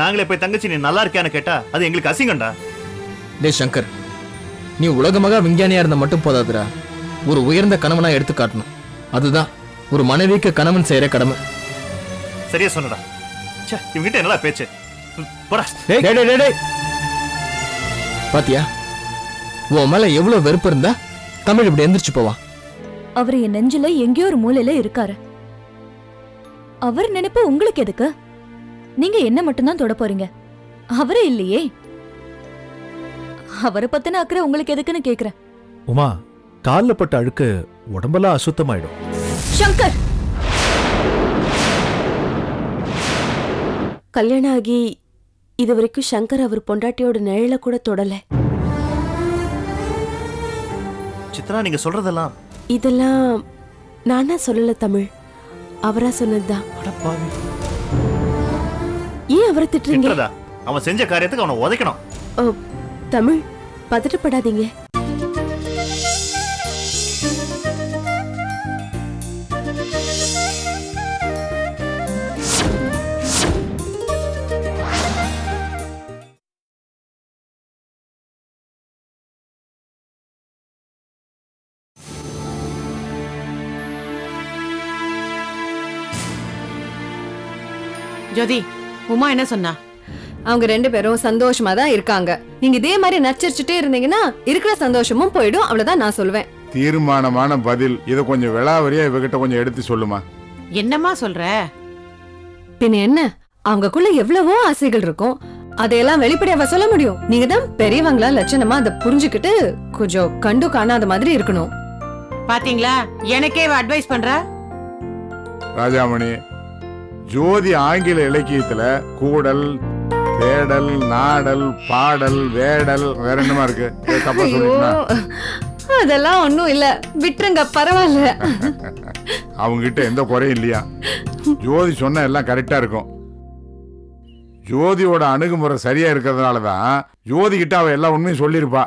நாங்களே போய் தங்கச்சி நீ நல்லா இருக்கியான்னு கேட்டா அது எங்களுக்கு அசிங்கம்டா. டேய் சங்கர், நீ உலகமாக விஞ்ஞானியா இருந்த மட்டும் போதாதுடா, ஒரு உயர்ந்த கணவனா எடுத்து காட்டணும். அதுதான் ஒரு மனைவிக்கு கணவன் செய்யற கடமை. சரியா சொன்னடா. ச்சே, இவங்கிட்ட என்னடா பேச்சு? போடா. டேய் டேய் டேய் டேய், பாத்தியா உன் மேல எவ்வளவு வெறுப்பு இருந்தா தமிழ் இப்படி எந்திரிச்சு போவான்? அவர் என் நெஞ்சில எங்கேயோ ஒரு மூலையில இருக்காரு. அவர் நினைப்பு உங்களுக்கு எதுக்கு? நீங்க என்ன மட்டும்தான் தொட போறீங்க, அவரே இல்லையே. அவரை பத்தின அக்கறை உங்களுக்கு எதுக்குன்னு கேக்குறேன். உமா, கால்ல பட்ட அழுக்கு உடம்பெல்லாம் அசுத்தமாயிடும். சங்கர், கல்யாணம் ஆகி இது வரைக்கும் சங்கர் அவர் பொண்டாட்டியோட நிழல கூட தொடல. சித்ரா, நீங்க சொல்றதெல்லாம் இதெல்லாம் நானா சொல்லல தமிழ், அவரா சொன்னதுதான். ஏன் அவரை திட்டுறீங்க? அவன் செஞ்ச காரியத்துக்கு அவனை உதைக்கணும். தமிழ், பதட்டப்படாதீங்க. ஜோதி, உமா என்ன சொன்னா? அவங்க ரெண்டு பேரும் சந்தோஷமா தான் இருக்காங்க. நீங்க இதே மாதிரி நச்சரிச்சுட்டே இருந்தீங்கன்னா இருக்கிற சந்தோஷமும் போயிடும், அவ்வளவுதான் நான் சொல்லுவேன். தீர்மானமான பதில். இத கொஞ்சம் விளாவரியா இவகிட்ட கொஞ்சம் எடுத்து சொல்லுமா. என்னம்மா சொல்ற? பின்ன என்ன, அவங்கக்குள்ள எவ்வளவோ ஆசைகள் இருக்கும், அதையெல்லாம் வெளிப்படையாவ சொல்ல முடியும்? நீங்க தான் பெரியவங்களா லட்சணமா அதை புரிஞ்சுக்கிட்டு கொஞ்சம் கண்டு காணாத மாதிரி இருக்கணும். பாத்தீங்களா, எனக்கே அட்வைஸ் பண்ற. ராஜாமணி, ஜோதி ஆங்கில இலக்கியத்துல கூடல், தேடல், நாடல், பாடல், வேடல், வேற என்னமா இருக்கு? தப்பா சொல்லிட்டா? அதெல்லாம் ஒண்ணும் இல்ல, விட்டுருங்க, பரவாயில்ல. அவங்க கிட்ட எந்த குறையும் இல்லையா? ஜோதி சொன்ன எல்லாம் கரெக்டா இருக்கும். ஜோதியோட அணுகுமுறை சரியா இருக்கிறதுனாலதான் ஜோதி கிட்ட அவ எல்லா உண்மையும் சொல்லிருப்பா.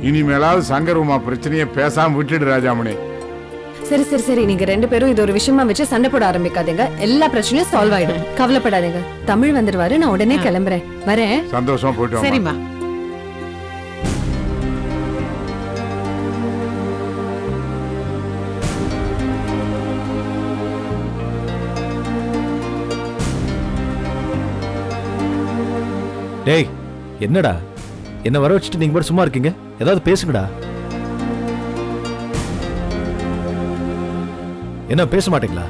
இனிமேலாவது சங்கர் உமா பிரச்சனையை பேசாம விட்டுடு ராஜாமணி. சரி சரி சரி, நீங்க ரெண்டு பேரும் இது ஒரு விஷயமா வச்சு சண்டை போட ஆரம்பிக்காதீங்க. எல்லா பிரச்சனையும் சால்வ் ஆயிடும், கவலைப்படாதீங்க. தமிழ் வந்துருவாரு, நான் உடனே கிளம்புறேன். வரேன். சந்தோஷமா போயிட்டு. சரிம்மா. டேய், என்னடா என்ன வர வச்சுட்டு நீங்க மட்டும் சும்மா இருக்கீங்க? ஏதாவது பேசுங்கடா. என்ன பேச மாட்டீங்களா?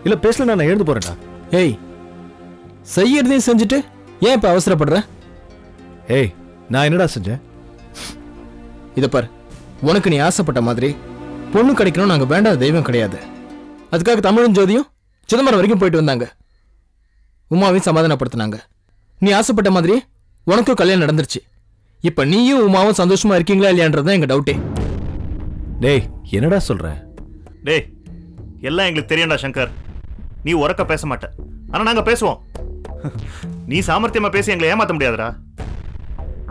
இல்ல பேசல, நான் எழுந்து போறேன்டா. ஏய், செய்யறதையும் செஞ்சுட்டு ஏன் இப்ப அவசரப்படுற? ஏய், நான் என்னடா செஞ்சேன்? இத பாரு, உனக்கு நீ ஆசைப்பட்ட மாதிரி பொண்ணு கிடைக்கணும் நாங்க வேண்டாத தெய்வம் கிடையாது. அதுக்காக தமிழும் ஜோதியும் சிதம்பரம் வரைக்கும் போயிட்டு வந்தாங்க, உமாவையும் சமாதானப்படுத்தினாங்க. நீ ஆசைப்பட்ட மாதிரி உனக்கும் கல்யாணம் நடந்துருச்சு. இப்ப நீயும் உமாவும் சந்தோஷமா இருக்கீங்களா இல்லையான்றதுதான் எங்க டவுட்டே. டேய், என்னடா சொல்ற? டேய், எல்லாம் எங்களுக்கு தெரியும்டா சங்கர். நீ உரக்க பேச மாட்ட, ஆனா நாங்க பேசுவோம். நீ சாமர்த்தியமா பேசி எங்களை ஏமாத்த முடியாதுடா.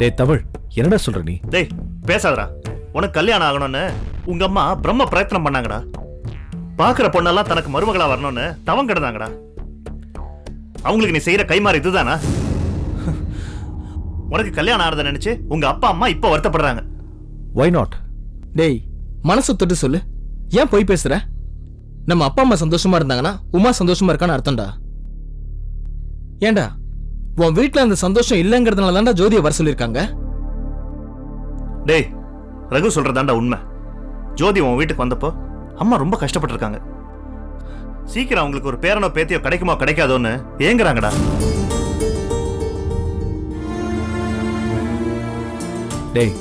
டேய் தமிழ், என்னடா சொல்ற நீ? டேய் பேசாதடா. உனக்கு கல்யாணம் ஆகணும்னு உங்க அம்மா பிரம்ம பிரயத்னம் பண்ணாங்கடா. பாக்குற பொண்ணெல்லாம் தனக்கு மருமகளா வரணும்னு தவம் கிடந்தாங்கடா. அவங்களுக்கு நீ செய்யற கைமாறு இதுதானா? உனக்கு கல்யாணம் ஆனதை நினைச்சு உங்க அப்பா அம்மா இப்ப வருத்தப்படுறாங்க. Why not? டேய், மனசு தொட்டு சொல்லு, ஏன் போய் பேசுற? நம்ம அப்பா அம்மா சந்தோஷமா இருந்தாங்கன்னா உமா சந்தோஷமா இருக்கான்னு அர்த்தம்டா. ஏண்டா, உன் வீட்டுல அந்த சந்தோஷம் இல்லைங்கிறதுனால தான்டா ஜோதியை வர சொல்லியிருக்காங்க. டேய், ரகு சொல்றதாண்டா உண்மை. ஜோதி உன் வீட்டுக்கு வந்தப்போ அம்மா ரொம்ப கஷ்டப்பட்டு இருக்காங்க. சீக்கிரம் அவங்களுக்கு ஒரு பேரனோ பேத்தியோ கிடைக்குமோ கிடைக்காதோன்னு ஏங்குறாங்கடா. டேய்,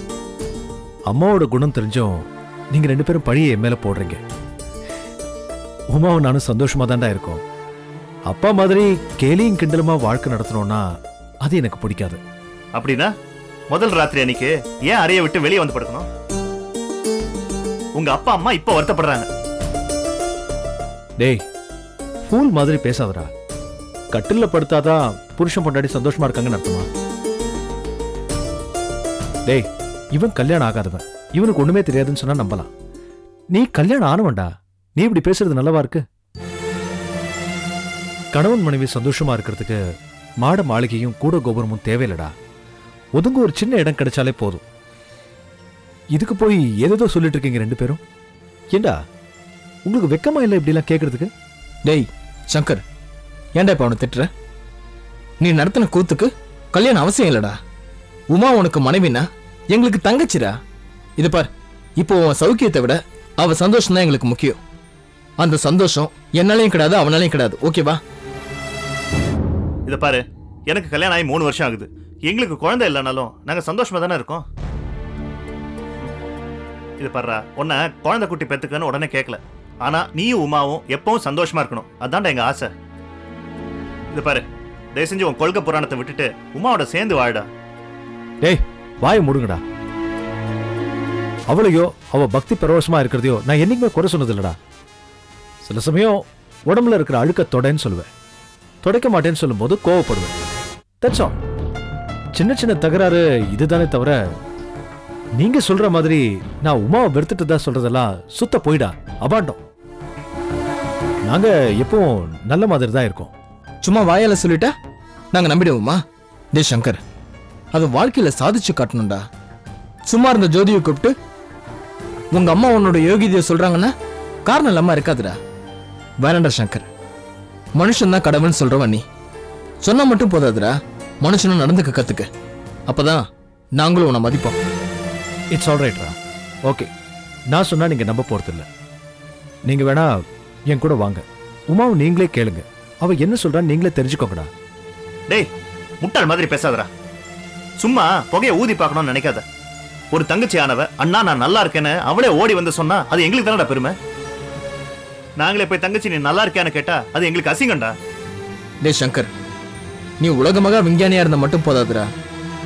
அம்மாவோட குணம் தெரிஞ்சும் நீங்க ரெண்டு பேரும் பழியை என் மேல போடுறீங்க. உமாவும் நானும் சந்தோஷமா தான்டா இருக்கோம். அப்பா மாதிரி கேலியும் கிண்டலுமா வாழ்க்கை நடத்தணும்னா அது எனக்கு பிடிக்காது. அப்படின்னா முதல் ராத்திரி அன்னைக்கு ஏன் அறையை விட்டு வெளியே வந்து படுக்கணும்? உங்க அப்பா அம்மா இப்ப வருத்தப்படுறாங்க. டேய், ஃபூல் மாதிரி பேசாதடா. கட்டில்ல படுத்தாதான் புருஷன் பொண்டாட்டி சந்தோஷமா இருக்காங்கன்னு அர்த்தமா? டேய், இவன் கல்யாணம் ஆகாதவன், இவனுக்கு ஒண்ணுமே தெரியாதுன்னு சொன்னா நம்பலாம். நீ கல்யாணம் ஆனவன்டா, நீ இப்படி பேசுறது நல்லவா இருக்கு? கணவன் மனைவி சந்தோஷமா இருக்கிறதுக்கு மாட மாளிகையும் கூட கோபுரமும் தேவையில்லடா. ஒதுங்க ஒரு சின்ன இடம் கிடைச்சாலே போதும். இதுக்கு போய் ஏதோ சொல்லிட்டு இருக்கீங்க 2 பேரும். ஏண்டா உங்களுக்கு வெக்கமா இல்லை இப்படிலாம் கேட்கறதுக்கு? டேய் சங்கர், ஏன்டா இப்ப அவனை திட்டுற? நீ நடத்தின கூத்துக்கு கல்யாணம் அவசியம் இல்லடா. உமா உனக்கு மனைவினா எங்களுக்கு தங்கச்சிரா. இது பார், இப்போ உன் சௌக்கியத்தை விட அவ சந்தோஷம் தான் எங்களுக்கு முக்கியம். அந்த சந்தோஷம் என்னாலையும் கிடையாது, அவனாலையும் கிடையாது. ஓகேவா? இதை பாரு, எனக்கு கல்யாணம் ஆகி 3 வருஷம் ஆகுது. எங்களுக்கு குழந்தை இல்லைனாலும் நாங்க சந்தோஷமா தானே இருக்கோம். இது பாருடா, உன்னை குழந்தை குட்டி பெத்துக்கன்னு உடனே கேட்கல. ஆனா நீயும் உமாவும் எப்பவும் சந்தோஷமா இருக்கணும், அதான்டா எங்க ஆசை. இது பாரு, தயவு செஞ்சு உன் கொள்கை புராணத்தை விட்டுட்டு உமாவோட சேர்ந்து வாழடா. டேய் வாயை முடுங்கடா. அவளையோ அவ பக்தி பரவசமா இருக்கிறதையோ நான் என்னைக்குமே குறை சொன்னது இல்லடா. சில சமயம் உடம்புல இருக்கிற அழுக்க தொடைன்னு சொல்லுவேன், தொடைக்க மாட்டேன்னு சொல்லும்போது கோவப்படுவேன். That's all. சின்ன சின்ன தகராறு இதுதானே தவிர நீங்க சொல்ற மாதிரி நான் உமாவை வெறுத்துட்டு தான் சொல்றதெல்லாம் சுத்த போயிடா, அபாண்டம். நாங்க எப்பவும் நல்ல மாதிரி தான் இருக்கோம். சும்மா வாயால சொல்லிட்டா நாங்க நம்பிடுவோமா? டே சங்கர், அது வாழ்க்கையில சாதிச்சு காட்டணும்டா. சும்மா இருந்த ஜோதியை கூப்பிட்டு உங்க அம்மா உன்னோட யோகிதைய சொல்றாங்கன்னா காரணம் இல்லாம இருக்காதுடா. வேறண்டா சங்கர், மனுஷன் தான் கடவுள்னு சொல்றவன் நீ. சொன்னா மட்டும் போதாதுடா, மனுஷனும் நடந்துக்க கத்துக்க. அப்பதான் நாங்களும் உன்னை மதிப்போம். இட்ஸ் ஆல் ரைட்ரா. ஓகே, நான் சொன்னா நீங்க நம்ப போறது இல்லை. நீங்க வேணா என் கூட வாங்க, உமாவை நீங்களே கேளுங்க, அவ என்ன சொல்றான்னு நீங்களே தெரிஞ்சுக்கோங்கடா. டேய் முட்டாள் மாதிரி பேசாதடா. சும்மா புகையை ஊதி பார்க்கணும்னு நினைக்காத. ஒரு தங்கச்சி ஆனவ அண்ணா நான் நல்லா இருக்கேன்னு அவளே ஓடி வந்து சொன்னா அது எங்களுக்கு தானடா பெருமை. நாங்களே போய் தங்கச்சி நீ நல்லா இருக்கியான்னு கேட்டா அது எங்களுக்கு அசிங்கம்டா. டே சங்கர், நீ உலகமாக விஞ்ஞானியா இருந்த மட்டும் போதாதுடா,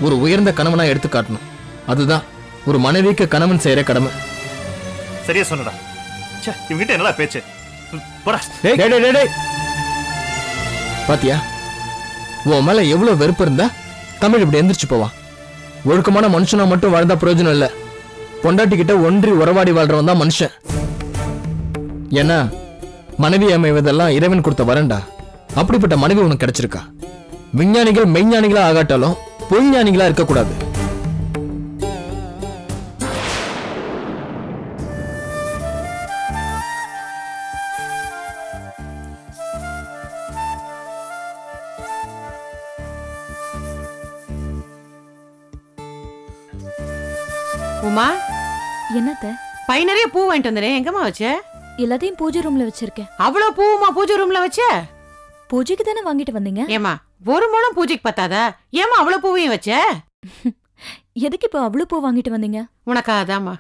ஒரு உயர்ந்த கணவனா எடுத்து காட்டணும். அதுதான் ஒரு மனைவிக்கு கணவன் செய்யற கடமை. சரியா சொன்னடா. ச்சே, இவங்கிட்ட என்னடா பேச்சு? போடா. டேய் டேய் டேய் டேய், பாத்தியா உன் மேல எவ்வளவு வெறுப்பு இருந்தா தமிழ் இப்படி எந்திரிச்சு போவான். ஒழுக்கமான மனுஷனா மட்டும் வாழ்ந்தா பிரயோஜனம் இல்ல, பொண்டாட்டி கிட்ட ஒன்றி உறவாடி வாழ்றவன் தான் மனுஷன். ஏன்னா மனைவி அமைவதெல்லாம் இறைவன் கொடுத்த வரண்டா. அப்படிப்பட்ட மனைவி உனக்கு கிடைச்சிருக்கா. விஞ்ஞானிகள் மெய்ஞானிகளா ஆகாட்டாலும் பொய்ஞானிகளா இருக்கக்கூடாது. உமா, என்னத்த? பை நிறைய பூ வாங்கிட்டு வந்தேன். எங்கம்மா வச்ச? எல்லாத்தையும் பூஜை ரூம்ல வச்சிருக்கேன். அவ்வளவு பூவுமா பூஜை ரூம்ல வச்ச? பூஜைக்கு தானே வாங்கிட்டு வந்தீங்க. ஏமா ஒரு முழம் பூஜைக்கு பத்தாதா? ஏமா அவ்வளவு பூவையும் வச்ச? எதுக்கு இப்ப அவ்வளவு பூ வாங்கிட்டு வந்தீங்க? உனக்காதாமா.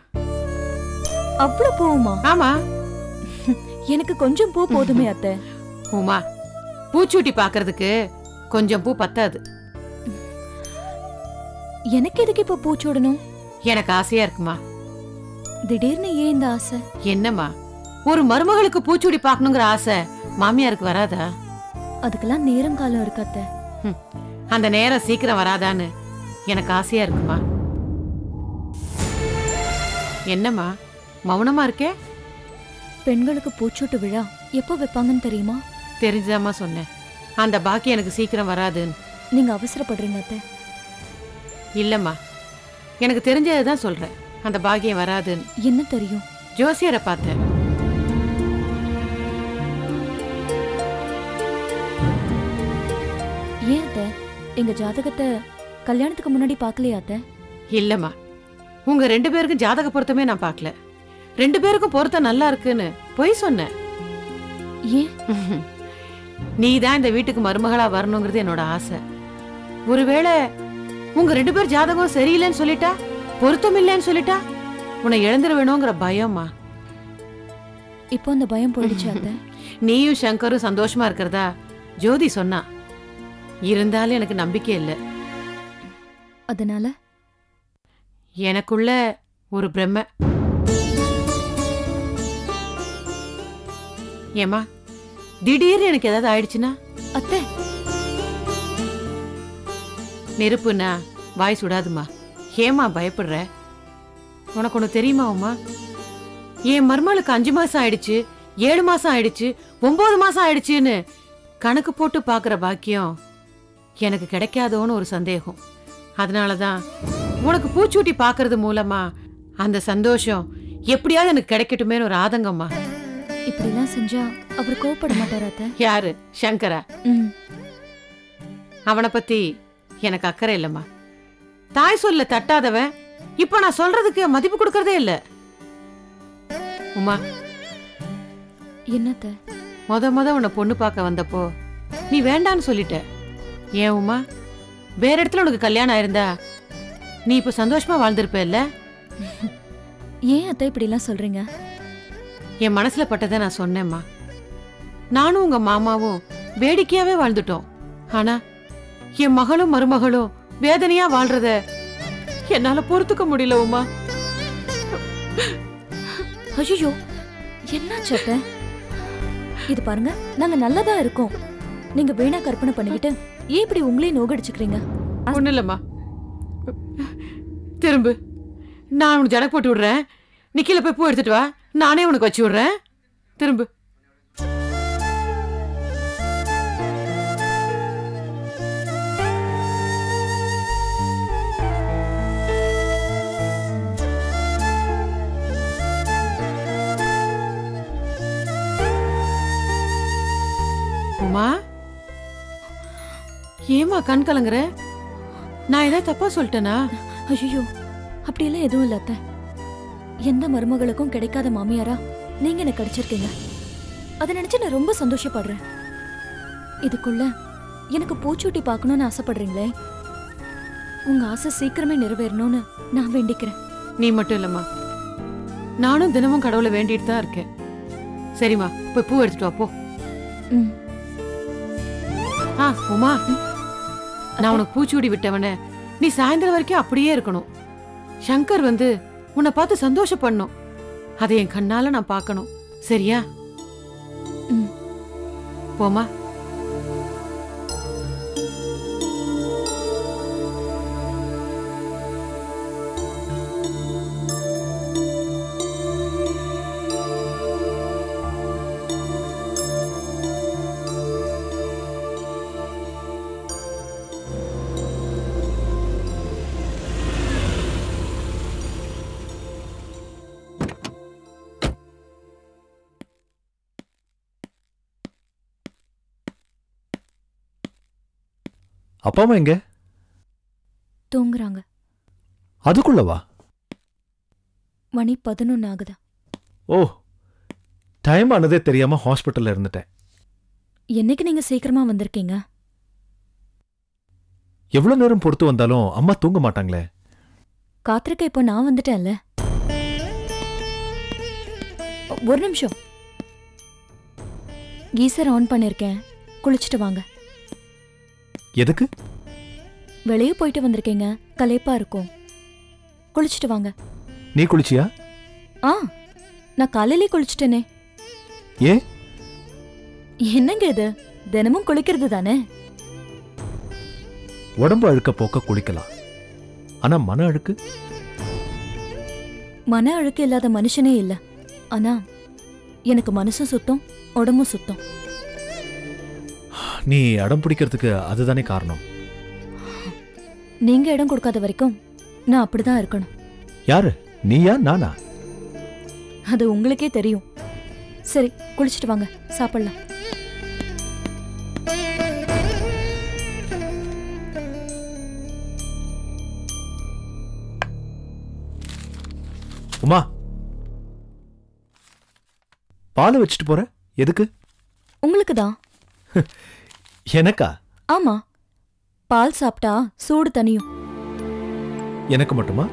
அவ்வளவு பூவுமா? ஆமா. எனக்கு கொஞ்சம் பூ போதுமே அத்தை. உமா, பூச்சூட்டி பாக்குறதுக்கு கொஞ்சம் பூ பத்தாது. எனக்கு எதுக்கு இப்ப பூச்சூடணும்? எனக்கு ஆசையா இருக்குமா. திடீர்னு ஏன் இந்த ஆசை? என்னம்மா, ஒரு மருமகளுக்கு பூச்சூடி பாக்கணுங்கிற ஆசை மாமியாருக்கு வராதா? அதுக்கெல்லாம் நேரம் காலம் இருக்கு அத்தை. அந்த நேரம் சீக்கிரம் வராதான்னு எனக்கு ஆசையா இருக்குமா. என்னம்மா மௌனமா இருக்கே? பெண்களுக்கு பூச்சூட்டு விழா எப்போ வைப்பாங்கன்னு தெரியுமா? தெரிஞ்சுதாம்மா சொன்னேன். அந்த பாக்கி எனக்கு சீக்கிரம் வராதுன்னு. நீங்க அவசரப்படுறீங்க அத்தை. இல்லம்மா, எனக்கு தெரிஞ்சதுதான் சொல்றேன். அந்த பாக்கியம் வராதுன்னு. என்ன தெரியும்? ஜோசியரை பார்த்தேன். ஏன் அத்தை, எங்க ஜாதகத்தை கல்யாணத்துக்கு முன்னாடி பார்க்கலையா அத்தை? இல்லம்மா, உங்க 2 பேருக்கும் ஜாதக பொருத்தமே நான் பார்க்கல. 2 பேருக்கும் பொருத்தம் நல்லா இருக்குன்னு பொய் சொன்னேன். ஏன்? நீதான் இந்த வீட்டுக்கு மருமகளா வரணுங்கிறது என்னோட ஆசை. ஒருவேளை உங்க 2 பேர் ஜாதகம் சரியில்லைன்னு சொல்லிட்டா, பொருத்தம் இல்லைன்னு சொல்லிட்டா, உன்னை இழந்துட வேணுங்கிற பயம்மா. இப்போ அந்த பயம் போயிடுச்சு அத்தை. நீயும் சங்கரும் சந்தோஷமா இருக்கிறதா ஜோதி சொன்னா. இருந்தாலும் எனக்கு நம்பிக்கை இல்லை. அதனால எனக்குள்ள ஒரு பிரம்ம. ஏமா, திடீர்னு எனக்கு ஏதாவது ஆயிடுச்சுன்னா? அத்தை, நெருப்புனா வாய் சுடாதுமா. ஏமா பயப்படுற? உனக்கு ஒண்ணு தெரியுமா உமா? என் மருமகளுக்கு 5 மாசம் ஆயிடுச்சு, 7 மாசம் ஆயிடுச்சு, 9 மாசம் ஆயிடுச்சுன்னு கணக்கு போட்டு பாக்குற பாக்கியம் எனக்கு கிடைக்காதோன்னு ஒரு சந்தேகம். அதனாலதான் உனக்கு பூச்சூட்டி பாக்குறது மூலமா அந்த சந்தோஷம் எப்படியாவது எனக்கு கிடைக்கட்டுமேன்னு ஒரு ஆதங்கம்மா. இப்படிலாம் செஞ்சா அவர் கோவப்பட மாட்டாரா அத்தை? யாரு? சங்கரா? ம். அவனை பத்தி எனக்கு அக்கறை இல்லம்மா. தாய் சொல்ல தட்டாதவன் இப்ப நான் சொல்றதுக்கு மதிப்பு கொடுக்கறதே இல்ல. உமா, என்னத்த? முத உன்னை பொண்ணு பார்க்க வந்தப்போ நீ வேண்டான்னு சொல்லிட்ட. ஏன் உமா, வேற இடத்துல உனக்கு கல்யாணம் ஆயிருந்தா நீ இப்ப சந்தோஷமா வாழ்ந்திருப்ப இல்ல? ஏன் அத்தை இப்படி எல்லாம் சொல்றீங்க? என் மனசுல பட்டதை நான் சொன்னேம்மா. நானும் உங்க மாமாவும் வேடிக்கையாவே வாழ்ந்துட்டோம். ஆனா என் மகளும் மருமகளும் வேதனையா வாழ்றத என்னால பொறுத்துக்க முடியல உமா. ஐயோ, என்னாச்சு அத்தை? இது பாருங்க, நாங்க நல்லதா இருக்கோம். நீங்க வீணா கற்பனை பண்ணிக்கிட்டு ஏன் இப்படி உங்களையும் நோகடிச்சுக்கிறீங்க? ஒண்ணு இல்லம்மா, திரும்பு. நான் உனக்கு ஜடக்கு போட்டு விடுறேன். நீ கீழே போய் பூ எடுத்துட்டு வா, நானே உனக்கு வச்சு விடுறேன். திரும்பு. உமா, ஏமா கண் கலங்குற? நான் ஏதாவது தப்பா சொல்லிட்டேனா? ஐயோ, அப்படியெல்லாம் எதுவும் இல்ல அத்தை. எந்த மருமகளுக்கும் கிடைக்காத மாமியாரா நீங்க எனக்கு கிடைச்சிருக்கீங்க. அதை நினைச்சு நான் ரொம்ப சந்தோஷப்படுறேன். இதுக்குள்ள எனக்கு பூச்சூட்டி பார்க்கணும்னு ஆசைப்படுறீங்களே, உங்க ஆசை சீக்கிரமே நிறைவேறணும்னு நான் வேண்டிக்கிறேன். நீ மட்டும் இல்லம்மா, நானும் தினமும் கடவுளை வேண்டிட்டு தான் இருக்கேன். சரிம்மா, போய் பூ எடுத்துட்டு வா போ. ம். உமா, நான் உனக்கு பூச்சூடி விட்டவன நீ சாயந்தரம் வரைக்கும் அப்படியே இருக்கணும். சங்கர் வந்து உன்னை பார்த்து சந்தோஷப்படணும். அதை என் கண்ணால நான் பார்க்கணும். சரியா? போமா. அப்பா அம்மா எங்க? தூங்குறாங்க. அதுக்குள்ளவா? மணி 11 ஆகுதா? ஓ, டைம் ஆனதே தெரியாம ஹாஸ்பிட்டல்ல இருந்துட்டேன். என்னைக்கு நீங்க சீக்கிரமா வந்திருக்கீங்க? எவ்வளவு நேரம் பொறுத்து வந்தாலும் அம்மா தூங்க மாட்டாங்களே. காத்திருக்க இப்போ நான் வந்துட்டேன்ல. ஒரு நிமிஷம், கீசர் ஆன் பண்ணிருக்கேன், குளிச்சுட்டு வாங்க. எதுக்கு? வெளியே போயிட்டு வந்திருக்கீங்க, களைப்பா இருக்கும், குளிச்சுட்டு வாங்க. நீ குளிச்சியா? ஆ, நான் காலையிலே குளிச்சுட்டேனே. ஏன்? என்னங்க இது, தினமும் குளிக்கிறது தானே. உடம்பு அழுக்க போக்க குளிக்கலாம், ஆனா மன அழுக்கு? மன அழுக்கு இல்லாத மனுஷனே இல்ல. ஆனா எனக்கு மனசும் சுத்தம், உடம்பும் சுத்தம். நீ இடம் பிடிக்கிறதுக்கு அதுதானே காரணம். நீங்க இடம் கொடுக்காத வரைக்கும் நான் அப்படிதான் இருக்கணும். யாரு, நீயா நானா? அது உங்களுக்கே தெரியும். சரி, குளிச்சுட்டு வாங்க, சாப்பிடலாம். உமா, பால் வச்சுட்டு போற எதுக்கு? உங்களுக்கு தான். எனக்கா? ஆமா, பால் சாப்பிட்டா சூடு தனியும். எனக்கு மட்டுமா?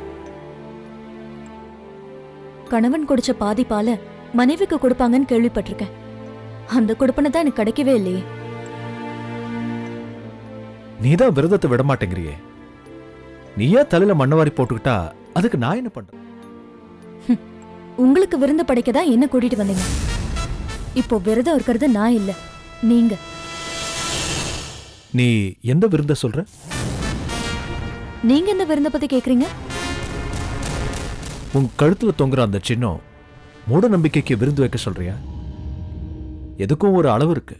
கணவன் குடிச்ச பாதி பால மனைவிக்கு கொடுப்பாங்கன்னு கேள்விப்பட்டிருக்கேன். அந்த கொடுப்பனை தான் எனக்கு கிடைக்கவே இல்லையே. நீதான் விரதத்தை விட மாட்டேங்கிறியே. நீயா தலையில மண்ணவாரி போட்டுக்கிட்டா அதுக்கு நான் என்ன பண்றேன்? உங்களுக்கு விருந்து படைக்கதான் என்ன கூட்டிட்டு வந்தீங்க. இப்போ விரதம் இருக்கிறது நான் இல்ல, நீங்க. நீ எந்த விருந்த சொல்ற? நீங்க எந்த விருந்த பத்தி கேக்குறீங்க? உன் கழுத்துல தொங்குற அந்த சின்னம் மூட நம்பிக்கைக்கு விருந்து வைக்க சொல்றியா? எதுக்கும் ஒரு அளவு இருக்கு.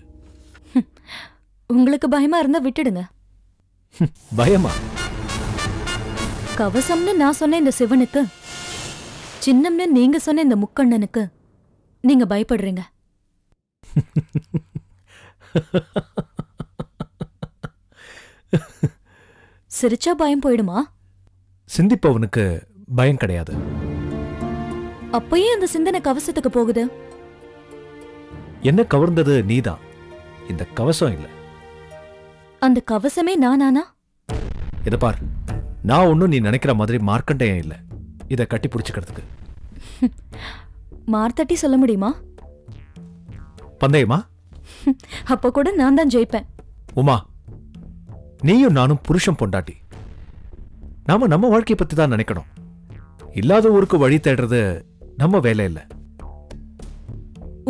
உங்களுக்கு பயமா இருந்தா விட்டுடுங்க. பயமா? கவசம்னு நான் சொன்ன இந்த சிவனுக்கு, சின்னம்னு நீங்க சொன்ன இந்த முக்கண்ணனுக்கு நீங்க பயப்படுறீங்க. சிரிச்சா பயம் போயிடுமா? சிந்திப்பவனுக்கு பயம் கிடையாது. அப்பயே அந்த சிந்தனை கவசத்துக்கு போகுது. என்ன கவர்ந்தது நீதான், இந்த கவசம் இல்ல. அந்த கவசமே நானானா? இத பார், நான் ஒன்னும் நீ நினைக்கிற மாதிரி மார்க்கண்டேயம் இல்ல இத கட்டி பிடிச்சுக்கிறதுக்கு. மார்த்தட்டி சொல்ல முடியுமா? பந்தயமா? அப்ப கூட நான் தான் ஜெயிப்பேன். உமா, நீயும் நானும் புருஷன் பொண்டாட்டி. நாம நம்ம வாழ்க்கையை பத்தி தான் நினைக்கணும். இல்லாத ஊருக்கு வழி தேடுறது நம்ம வேலை இல்ல.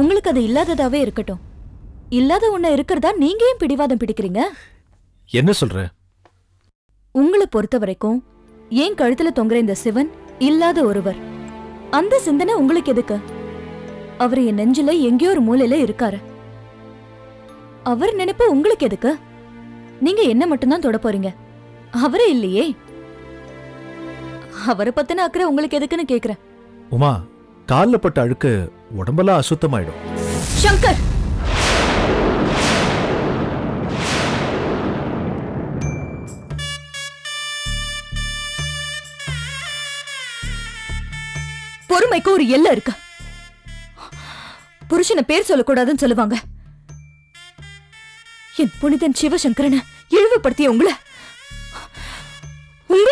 உங்களுக்கு அது இல்லாததாவே இருக்கட்டும். இல்லாத ஒண்ண இருக்கிறதா நீங்க ஏன் பிடிவாதம் பிடிக்கிறீங்க? என்ன சொல்ற? உங்களை பொறுத்த வரைக்கும் ஏன் கழுத்துல தொங்குற இந்த சிவன் இல்லாத ஒருவர். அந்த சிந்தனை உங்களுக்கு எதுக்கு? அவர் என் நெஞ்சில எங்கேயோ ஒரு மூலையில இருக்காரு. அவர் நினைப்பு உங்களுக்கு எதுக்கு? நீங்க என்ன மட்டும்தான் தொட போறீங்க, அவரே இல்லையே. அவரை பத்தின அக்கறை உங்களுக்கு எதுக்குன்னு கேக்குறேன். உமா, கால்ல பட்ட அழுக்கு உடம்பெல்லாம் அசுத்தமாயிடும். சங்கர், பொறுமைக்கு ஒரு எல்லை இருக்கு. புருஷனை பேர் சொல்லக்கூடாதுன்னு சொல்லுவாங்க. என் புனிதன் சிவசங்கரனை இழிவுபடுத்திய உங்களை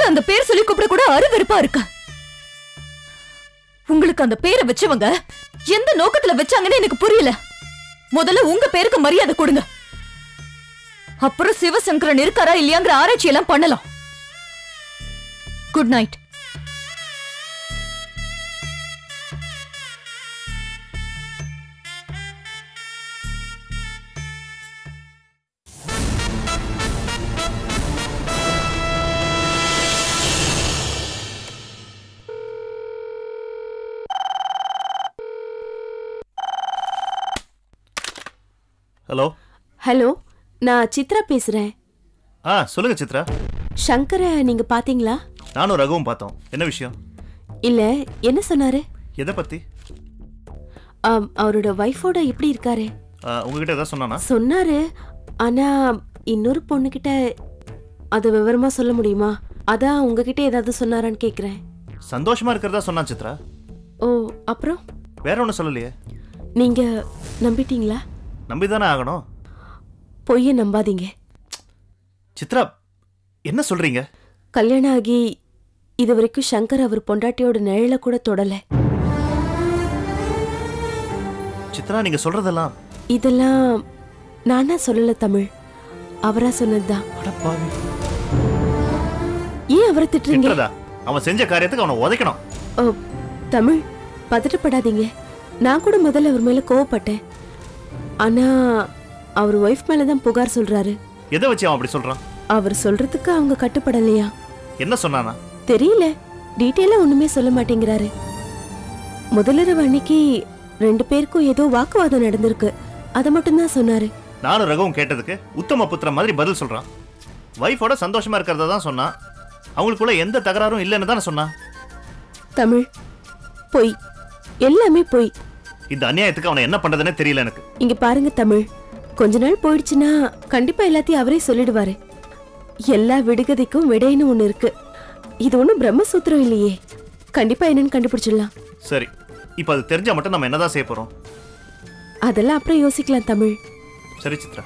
அந்த பேர் சொல்லி கூப்பிட கூட அருவருப்பா இருக்கு. உங்களுக்கு அந்த பேரை வச்சவங்க எந்த நோக்கத்துல வச்சாங்கன்னு எனக்கு புரியல. முதல்ல உங்க பேருக்கு மரியாதை கொடுங்க. அப்புறம் சிவசங்கரன் இருக்காரா இல்லையாங்கிற ஆராய்ச்சி எல்லாம் பண்ணலாம். Good night. ஹலோ. ஹலோ, நான் சித்ரா பேசுறேன். சொல்லுங்க சித்ரா. சங்கரை நீங்க பாத்தீங்களா? நானும் ரகுவும் பார்த்தோம். என்ன விஷயம்? இல்ல, என்ன சொன்னாரு? எதை பத்தி? அவரோட வைஃபோட எப்படி இருக்காரு? உங்ககிட்ட ஏதாவது சொன்னானா? சொன்னாரு, ஆனா இன்னொரு பொண்ணுகிட்ட அது விவரமா சொல்ல முடியுமா? அதான் உங்ககிட்ட ஏதாவது சொன்னாரான்னு கேக்குறேன். சந்தோஷமா இருக்கிறதா சொன்னான் சித்ரா. ஓ, அப்புறம் வேற ஒன்றும் சொல்லலையே. நீங்க நம்பிட்டீங்களா? நம்பிதானே ஆகணும். பொய்ய நம்பாதீங்க. சித்ரா, என்ன சொல்றீங்க? கல்யாணம் ஆகி இது வரைக்கும் சங்கர் அவர் பொண்டாட்டியோட நிழல கூட தொடல. சித்ரா, நீங்க சொல்றதெல்லாம் இதெல்லாம் நானா சொல்லல தமிழ், அவரா சொன்னதுதான். ஏன் அவரை திட்டுறீங்க? அவன் செஞ்ச காரியத்துக்கு அவனை உதைக்கணும். ஓ தமிழ், பதட்டப்படாதீங்க. நான் கூட முதல்ல அவர் மேல கோவப்பட்டேன். ஆனா அவர் ஒய்ஃப் மேலதான் புகார் சொல்றாரு. எதை வச்சு அவன் அப்படி சொல்றான்? அவர் சொல்றதுக்கு அவங்க கட்டுப்படலையா? என்ன சொன்னானா? தெரியல, டீட்டெயிலா ஒண்ணுமே சொல்ல மாட்டேங்கிறாரு. முதலிரவு அன்னைக்கு 2 பேருக்கும் ஏதோ வாக்குவாதம் நடந்திருக்கு, அதை மட்டும்தான் சொன்னாரு. நானும் ரகுவும் கேட்டதுக்கு உத்தம புத்திர மாதிரி பதில் சொல்றான். வைஃபோட சந்தோஷமா இருக்கிறதா தான் சொன்னான். அவங்களுக்குள்ள எந்த தகராறும் இல்லைன்னு தானே சொன்னான். தமிழ், பொய், எல்லாமே பொய். இந்த அநியாயத்துக்கு அவனை என்ன பண்றதுன்னே தெரியல எனக்கு. இங்க பாருங்க தமிழ், கொஞ்ச நாள் போயிடுச்சுன்னா கண்டிப்பா எல்லாத்தையும் அவரே சொல்லிடுவாரு. எல்லா விடுகதைக்கும் விடைன்னு ஒண்ணு இருக்கு. இது ஒண்ணும் பிரம்மசூத்திரம் இல்லையே. கண்டிப்பா என்னன்னு கண்டுபிடிச்சிடலாம். சரி, இப்ப அது தெரிஞ்சா மட்டும் நம்ம என்னதான் செய்ய போறோம்? அதெல்லாம் அப்புறம் யோசிக்கலாம் தமிழ். சரி சித்ரா.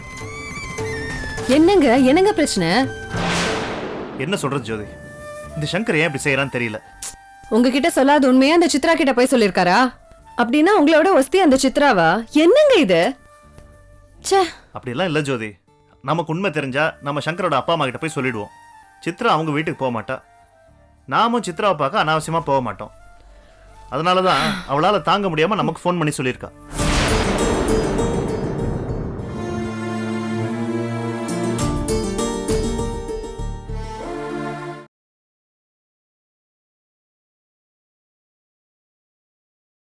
என்னங்க பிரச்சனை? என்ன சொல்றது ஜோதி? இந்த சங்கர் ஏன் இப்படி செய்யறான்னு தெரியல. உங்ககிட்ட சொல்லாத உண்மையா அந்த சித்ரா கிட்ட போய் சொல்லிருக்காரா? அப்படின்னா உங்களோட ஒஸ்தி அந்த சித்ராவா? என்னங்க இது? அப்படியெல்லாம் இல்ல ஜோதி. நமக்கு உண்மை தெரிஞ்சா நம்ம சங்கரோட அப்பா அம்மா கிட்ட போய் சொல்லிடுவோம். சித்ரா அவங்க வீட்டுக்கு போக மாட்டா. நாமும் சித்ராவை பார்க்க அனாவசியமா போக மாட்டோம். அதனாலதான் அவளால தாங்க முடியாம நமக்கு ஃபோன் பண்ணி சொல்லியிருக்கா.